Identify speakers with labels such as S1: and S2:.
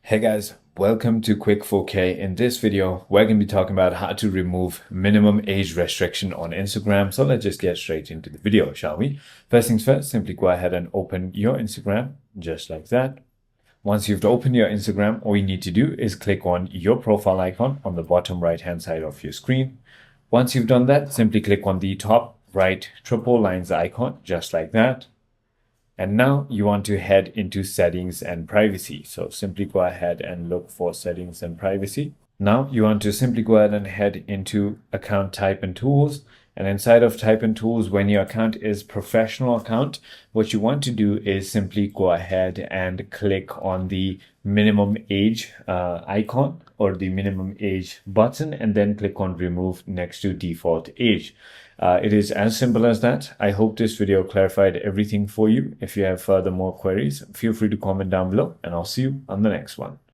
S1: Hey guys, welcome to Quick 4K. In this video, we're going to be talking about how to remove minimum age restriction on Instagram. So let's just get straight into the video, shall we? First things first, simply go ahead and open your Instagram just like that. Once you've opened your Instagram, all you need to do is click on your profile icon on the bottom right hand side of your screen. Once you've done that, simply click on the top right triple lines icon just like that. And now you want to head into settings and privacy. So simply go ahead and look for settings and privacy. Now you want to simply go ahead and head into account type and tools. And inside of type and tools, when your account is professional account, what you want to do is simply go ahead and click on the minimum age icon or the minimum age button, and then click on remove next to default age. It is as simple as that. I hope this video clarified everything for you. If you have further more queries, feel free to comment down below, and I'll see you on the next one.